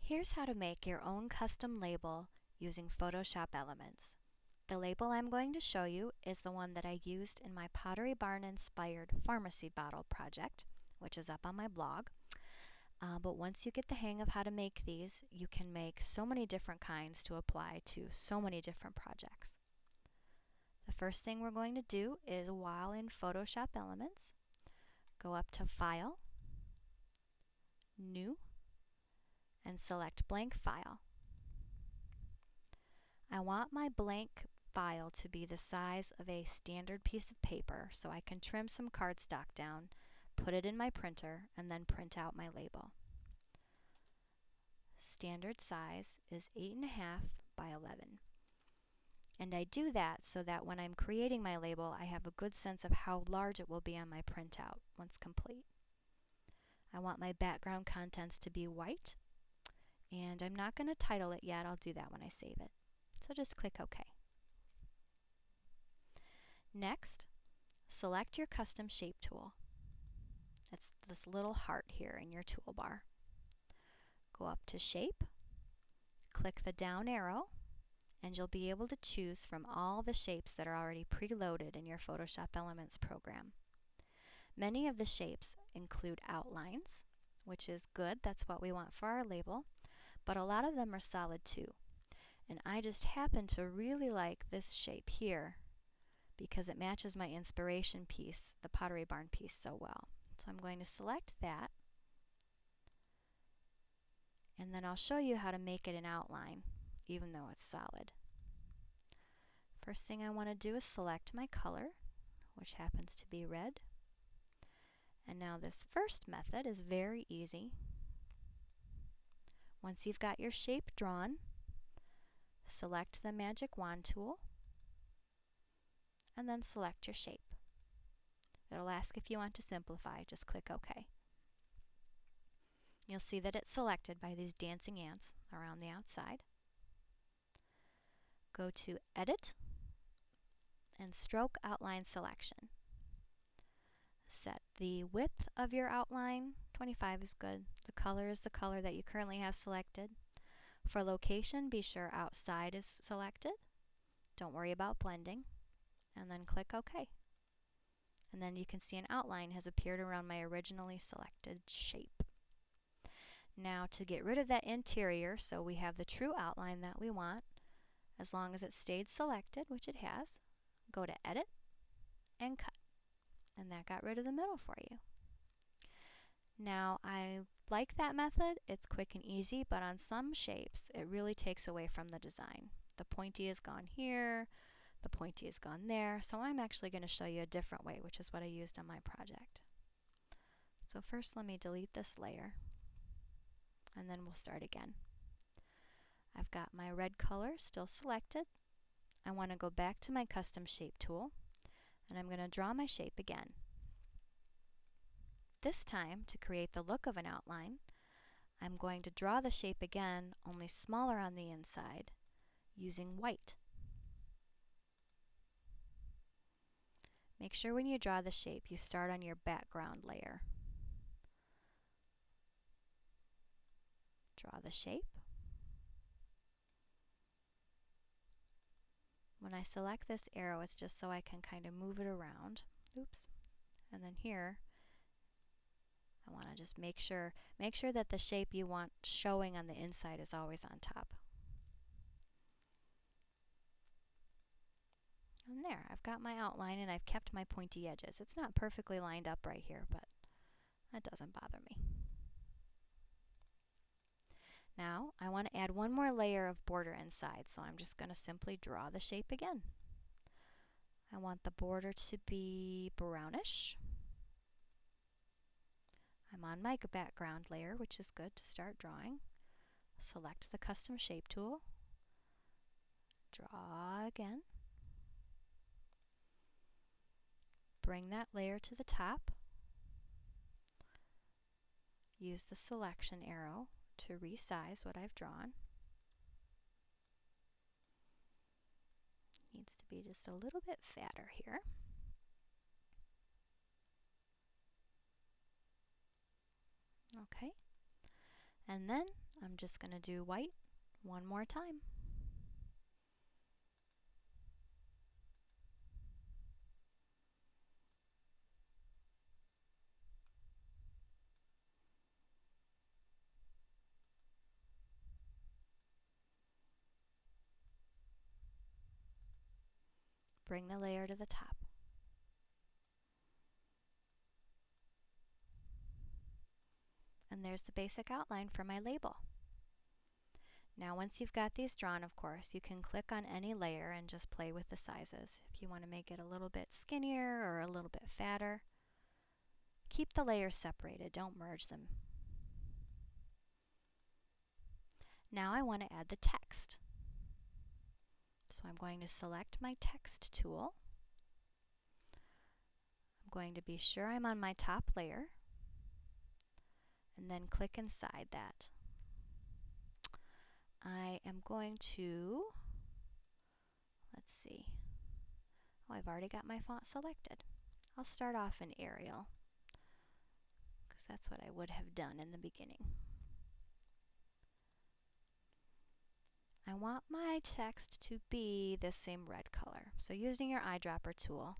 Here's how to make your own custom label using Photoshop elements. The label I'm going to show you is the one that I used in my Pottery Barn inspired pharmacy bottle project, which is up on my blog. But once you get the hang of how to make these, you can make so many different kinds to apply to so many different projects. The first thing we're going to do is, while in Photoshop Elements, go up to File, New, and select Blank File. I want my blank file to be the size of a standard piece of paper so I can trim some cardstock down, put it in my printer, and then print out my label. Standard size is 8.5 by 11. And I do that so that when I'm creating my label, I have a good sense of how large it will be on my printout once complete. I want my background contents to be white, and I'm not going to title it yet. I'll do that when I save it. So just click OK. Next, select your custom shape tool. It's this little heart here in your toolbar. Go up to Shape, click the down arrow, and you'll be able to choose from all the shapes that are already preloaded in your Photoshop Elements program. Many of the shapes include outlines, which is good, that's what we want for our label, but a lot of them are solid too. And I just happen to really like this shape here because it matches my inspiration piece, the Pottery Barn piece, so well. So I'm going to select that, and then I'll show you how to make it an outline, even though it's solid. First thing I want to do is select my color, which happens to be red. And now this first method is very easy. Once you've got your shape drawn, select the magic wand tool, and then select your shape. It'll ask if you want to simplify. Just click OK. You'll see that it's selected by these dancing ants around the outside. Go to Edit and Stroke Outline Selection. Set the width of your outline. 25 is good. The color is the color that you currently have selected. For location, be sure outside is selected. Don't worry about blending. And then click OK. And then you can see an outline has appeared around my originally selected shape. Now to get rid of that interior, so we have the true outline that we want, as long as it stayed selected, which it has, go to Edit and Cut. And that got rid of the middle for you. Now I like that method. It's quick and easy, but on some shapes it really takes away from the design. The pointy is gone here, the pointy is gone there, so I'm actually going to show you a different way, which is what I used on my project. So first let me delete this layer, and then we'll start again. I've got my red color still selected. I want to go back to my custom shape tool, and I'm going to draw my shape again. This time, to create the look of an outline, I'm going to draw the shape again, only smaller on the inside, using white. Make sure when you draw the shape, you start on your background layer. Draw the shape. When I select this arrow, it's just so I can kind of move it around. Oops. And then here, I want to just make sure that the shape you want showing on the inside is always on top. And there, I've got my outline and I've kept my pointy edges. It's not perfectly lined up right here, but that doesn't bother me. Now, I want to add one more layer of border inside, so I'm just going to simply draw the shape again. I want the border to be brownish. I'm on my background layer, which is good to start drawing. Select the custom shape tool. Draw again. Bring that layer to the top. Use the selection arrow to resize what I've drawn. Needs to be just a little bit fatter here. Okay. And then I'm just going to do white one more time. Bring the layer to the top. And there's the basic outline for my label. Now once you've got these drawn, of course, you can click on any layer and just play with the sizes. If you want to make it a little bit skinnier or a little bit fatter, keep the layers separated, don't merge them. Now I want to add the text. So I'm going to select my text tool. I'm going to be sure I'm on my top layer and then click inside that. I am going to, let's see, oh, I've already got my font selected. I'll start off in Arial because that's what I would have done in the beginning. I want my text to be this same red color. So using your eyedropper tool,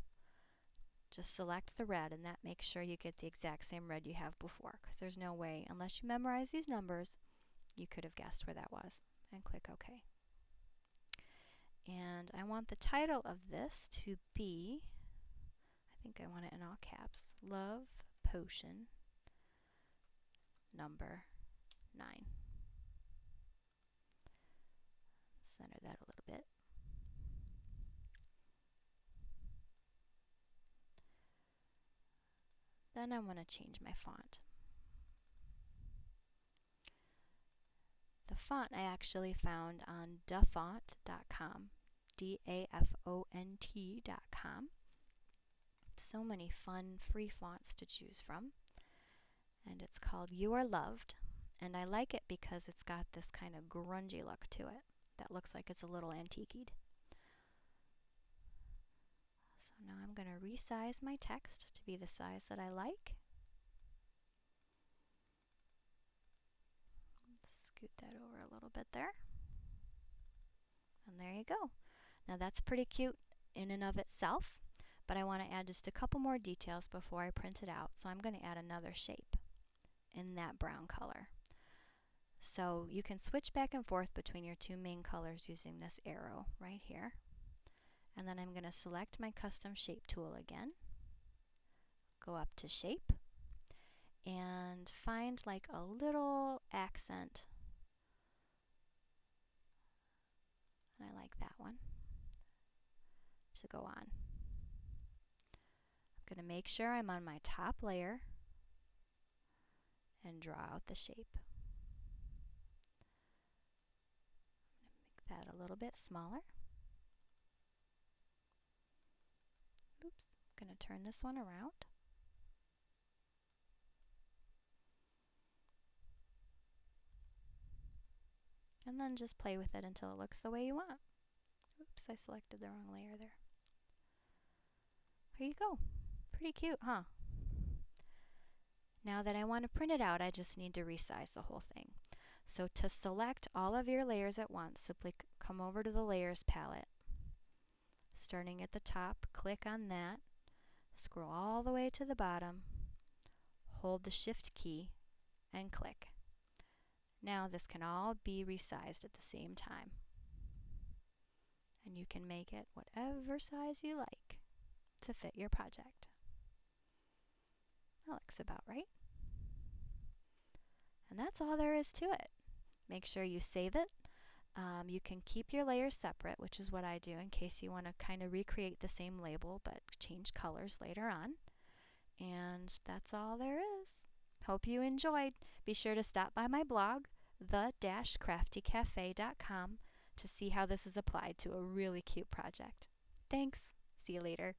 just select the red and that makes sure you get the exact same red you have before, because there's no way, unless you memorize these numbers, you could have guessed where that was. And click OK. And I want the title of this to be, I think I want it in all caps, Love Potion number 9. Center that a little bit. Then I want to change my font. The font I actually found on dafont.com, DAFONT.com. So many fun free fonts to choose from. And it's called You Are Loved. And I like it because it's got this kind of grungy look to it that looks like it's a little antiqued. So now I'm going to resize my text to be the size that I like. Scoot that over a little bit there. And there you go. Now that's pretty cute in and of itself, but I want to add just a couple more details before I print it out. So I'm going to add another shape in that brown color. So you can switch back and forth between your two main colors using this arrow right here. And then I'm going to select my custom shape tool again, go up to shape, and find like a little accent. And I like that one to go on. I'm going to make sure I'm on my top layer and draw out the shape. I'm going to make that a little bit smaller. Oops, I'm going to turn this one around. And then just play with it until it looks the way you want. Oops, I selected the wrong layer there. There you go. Pretty cute, huh? Now that I want to print it out, I just need to resize the whole thing. So to select all of your layers at once, simply come over to the Layers palette. Starting at the top, click on that, scroll all the way to the bottom, hold the Shift key, and click. Now this can all be resized at the same time. And you can make it whatever size you like to fit your project. That looks about right. And that's all there is to it. Make sure you save it. You can keep your layers separate, which is what I do in case you want to kind of recreate the same label but change colors later on. And that's all there is. Hope you enjoyed. Be sure to stop by my blog, the-craftycafe.com, to see how this is applied to a really cute project. Thanks. See you later.